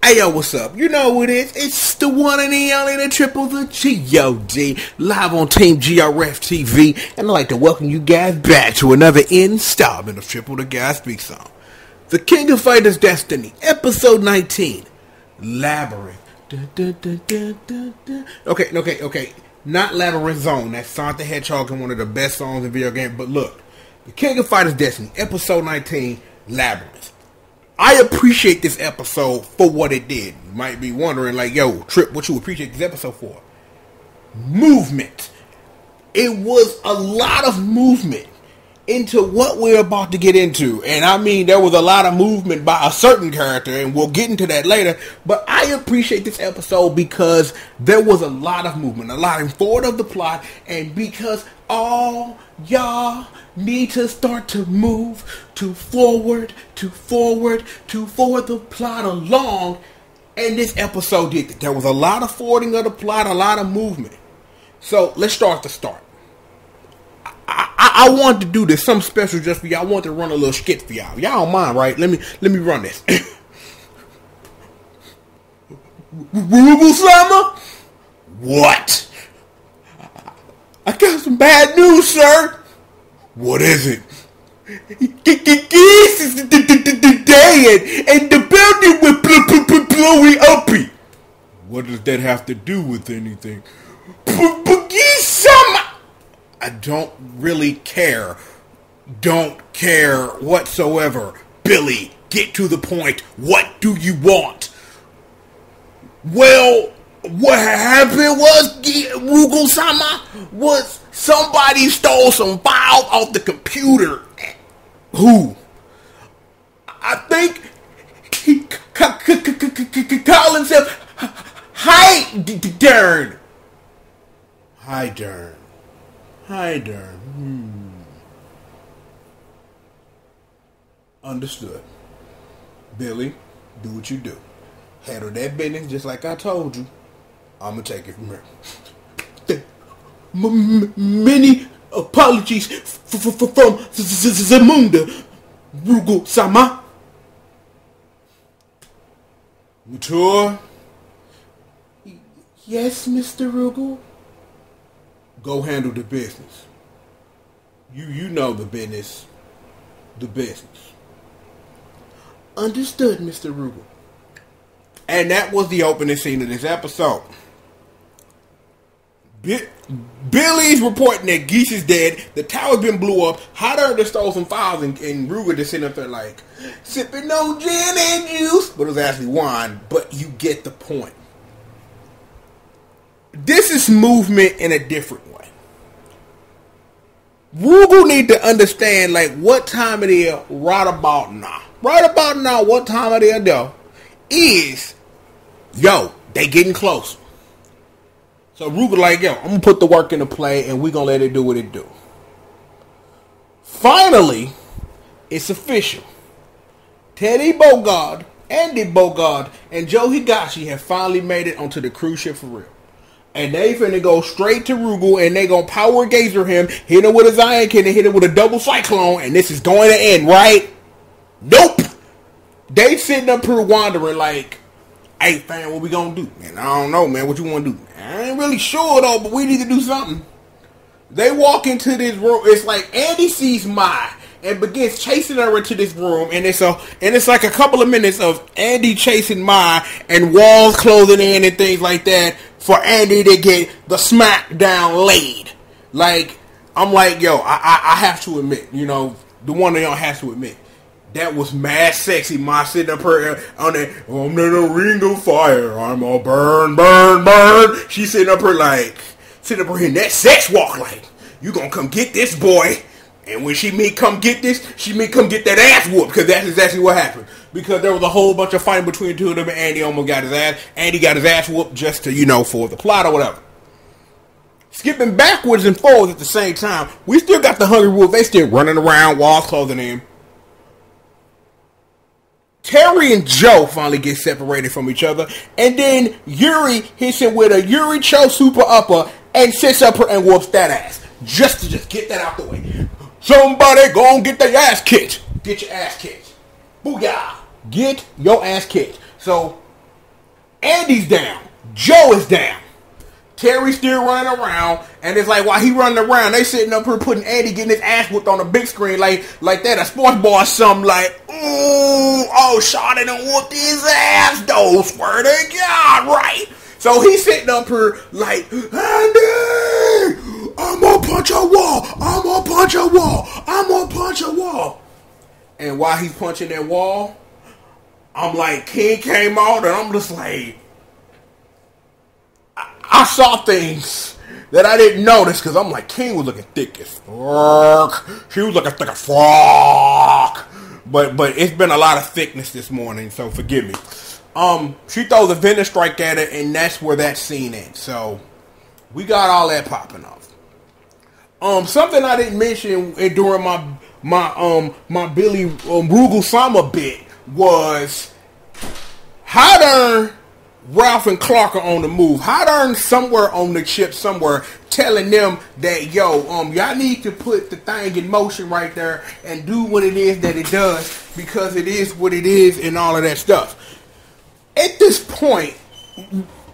Hey yo, what's up? You know what it is? It's the one and the only, the triple, the G.O.D. Live on Team GRF TV. And I'd like to welcome you guys back to another installment of Triple the Guy Speaks On. The King of Fighters Destiny, Episode 19, Labyrinth. Okay. Not Labyrinth Zone. That's Sonic the Hedgehog and one of the best songs in video game. But look, The King of Fighters Destiny, Episode 19, Labyrinth. I appreciate this episode for what it did. You might be wondering, like, yo, Trip, what you appreciate this episode for? Movement. It was a lot of movement into what we're about to get into. And I mean, there was a lot of movement by a certain character, and we'll get into that later. But I appreciate this episode because there was a lot of movement, a lot in forward of the plot, and because all y'all need to start to move to forward the plot along, and this episode did that. There was a lot of forwarding of the plot, a lot of movement. So let's start the start. I want to do this, something special just for y'all. I want to run a little skit for y'all. Y'all don't mind, right? Let me run this. Rugal-sama? What? I got some bad news, sir. What is it? Geese is dead, and the building will blowing up. What does that have to do with anything? Geese-sama! I don't really care. Don't care whatsoever. Billy, get to the point. What do you want? Well, what happened was, Rugal-sama, was somebody stole some files off the computer. Who? I think he called himself Hydern. Understood. Billy, do what you do. Handle that business just like I told you. I'm gonna take it from here. Many apologies from Zamunda, Rugal-sama. Mature? Yes, Mr. Rugal? Go handle the business. You know the business. The business. Understood, Mr. Rugal. And that was the opening scene of this episode. Billy's reporting that Geese is dead. The tower's been blew up. Hydern stole some files, and Rugal just sitting up there like, sipping on gin and juice. But it was actually wine. But you get the point. This is movement in a different way. Rugal need to understand, like, what time it is right about now. Right about now, what time it is, though, is, yo, they getting close. So Rugal like, yo, I'm going to put the work into play, and we going to let it do what it do. Finally, it's official. Teddy Bogard, Andy Bogard, and Joe Higashi have finally made it onto the cruise ship for real. And they finna go straight to Rugal, and they gonna power gazer him, hit him with a Zion Kid, and hit him with a double cyclone, and this is going to end, right? Nope! They sitting up here wondering like, hey fam, what we gonna do? Man, I don't know, man, what you wanna do? I ain't really sure though, but we need to do something. They walk into this room, it's like Andy sees Mai and begins chasing her into this room, and it's like a couple of minutes of Andy chasing Mai and walls closing in and things like that for Andy to get the smackdown laid. Like, I'm like, yo, I have to admit, you know, the one of y'all has to admit, that was mad sexy. Mai sitting up here on the ring of fire. I'm all burn. She's sitting up here like, in that sex walk like, you gonna come get this boy. And when she may come get this, she may come get that ass whooped, because that's exactly what happened. Because there was a whole bunch of fighting between the two of them, and Andy almost got his ass. Andy got his ass whooped just to, you know, for the plot or whatever. Skipping backwards and forwards at the same time, we still got the Hungry Wolves. They still running around, walls closing in. Terry and Joe finally get separated from each other, and then Yuri hits him with a Yuri Cho super upper and sits up her and whoops that ass. Just to get that out the way. Somebody go get their ass kicked. Get your ass kicked. Booyah. Get your ass kicked. So, Andy's down. Joe is down. Terry's still running around, and it's like while he running around, they sitting up here putting Andy getting his ass whooped on the big screen like that, a sports bar or something like, ooh, oh, Shawty done whooped his ass, though, swear to God, right? So he's sitting up here like, Andy, I'm gonna punch a wall, I'm gonna punch a wall, I'm gonna punch a wall. And while he's punching that wall, I'm like, King came out, and I'm just like, I saw things that I didn't notice because I'm like, King was looking thick as fuck. She was looking thick as fuck. But it's been a lot of thickness this morning, so forgive me. She throws a venom strike at it, and that's where that scene ends. So we got all that popping off. Something I didn't mention during my Billy Rugal Sama bit was how darn Ralph and Clark are on the move. How darn somewhere on the ship somewhere telling them that, yo, y'all need to put the thing in motion right there and do what it is that it does because it is what it is and all of that stuff. At this point,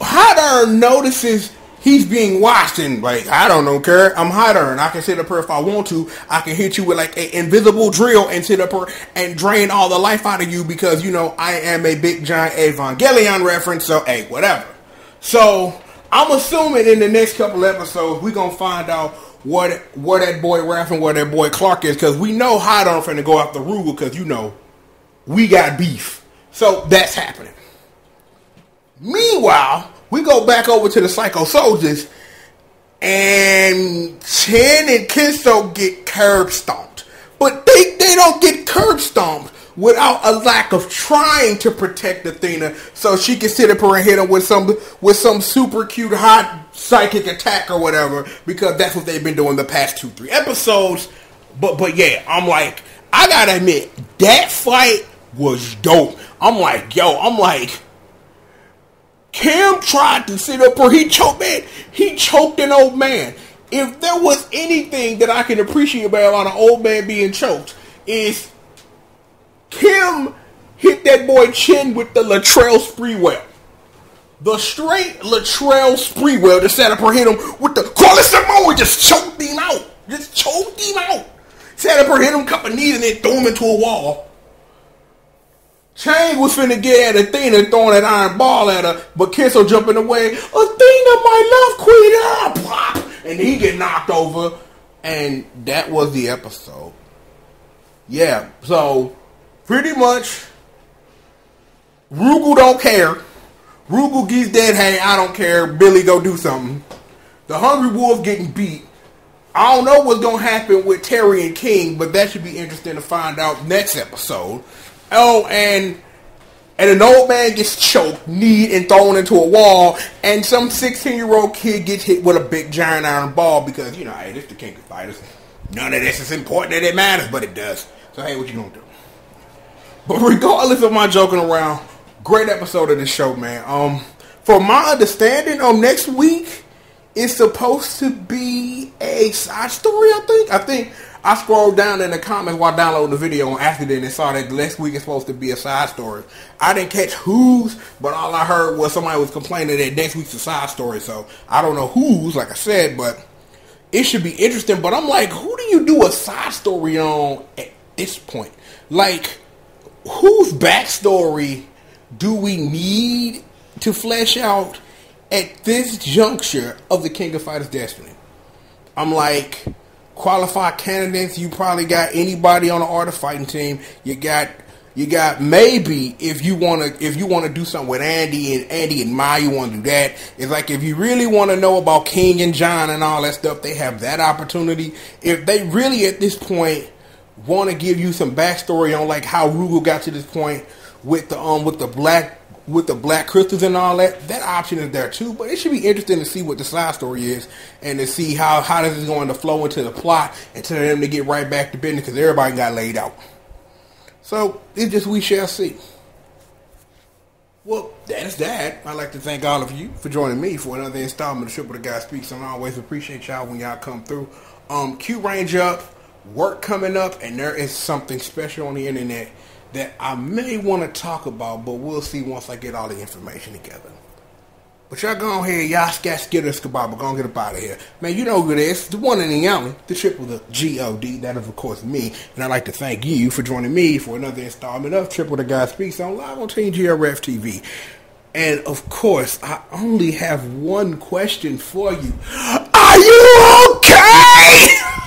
how darn notices he's being watched and like, I don't care. I'm hotter and I can sit up here if I want to. I can hit you with like an invisible drill and sit up here and drain all the life out of you because, you know, I am a big giant Evangelion reference. So, hey, whatever. So, I'm assuming in the next couple episodes, we're going to find out where that boy Raph and where that boy Clark is because we know Hydon finna go after Rugal because, you know, we got beef. So, that's happening. Meanwhile, we go back over to the Psycho Soldiers, and Chen and Kenso get curb stomped. But they don't get curb stomped without a lack of trying to protect Athena so she can sit up here and hit him with some super cute hot psychic attack or whatever, because that's what they've been doing the past 2-3 episodes. But yeah, I'm like, I gotta admit, that fight was dope. I'm like, Cam tried to sit up where he choked an old man. If there was anything that I can appreciate about an old man being choked, is Kim hit that boy Chin with the Latrell Sprewell. The straight Latrell Sprewell that sat up or hit him with the Corliss Samoa, just choked him out. Sat up or hit him, cup of knees, and then threw him into a wall. Chang was finna get at Athena, throwing that iron ball at her, but Kenso jumping away. Athena, my love queen, pop! And he get knocked over, and that was the episode. Yeah, so pretty much, Rugal don't care. Rugal gets dead, hey, I don't care. Billy go do something. The Hungry Wolf getting beat. I don't know what's gonna happen with Terry and King, but that should be interesting to find out next episode. Oh, and an old man gets choked, kneed, and thrown into a wall, and some 16-year-old kid gets hit with a big giant iron ball because, you know, hey, this is the King of Fighters. None of this is important that it matters, but it does. So, hey, what you gonna do? But regardless of my joking around, great episode of this show, man. From my understanding, next week is supposed to be a side story, I think I scrolled down in the comments while downloading the video on accident and saw that next week is supposed to be a side story. I didn't catch whose, but all I heard was somebody was complaining that next week's a side story. So I don't know whose, like I said, but it should be interesting. But I'm like, who do you do a side story on at this point? Like, whose backstory do we need to flesh out at this juncture of the King of Fighters' destiny? I'm like, qualified candidates, you probably got anybody on the Art of Fighting team. You got maybe if you wanna do something with Andy and Mai, you wanna do that. It's like if you really wanna know about King and John and all that stuff, they have that opportunity. If they really at this point wanna give you some backstory on like how Rugal got to this point with the black crystals and all that, that option is there too. But it should be interesting to see what the side story is and to see how this is going to flow into the plot and to them to get right back to business because everybody got laid out. So it's just we shall see. Well, that's that. I'd like to thank all of you for joining me for another installment of Triple the Guy Speaks. And I always appreciate y'all when y'all come through. Q range up, work coming up, and there is something special on the internet that I may want to talk about, but we'll see once I get all the information together. But y'all go ahead, y'all skidder skababa, go and get up out of here. Man, you know who it is, the one and the only, the triple, the G.O.D, that is of course me, and I'd like to thank you for joining me for another installment of Triple the Guy Speaks on live on Team GRF TV. And of course, I only have one question for you. Are you okay?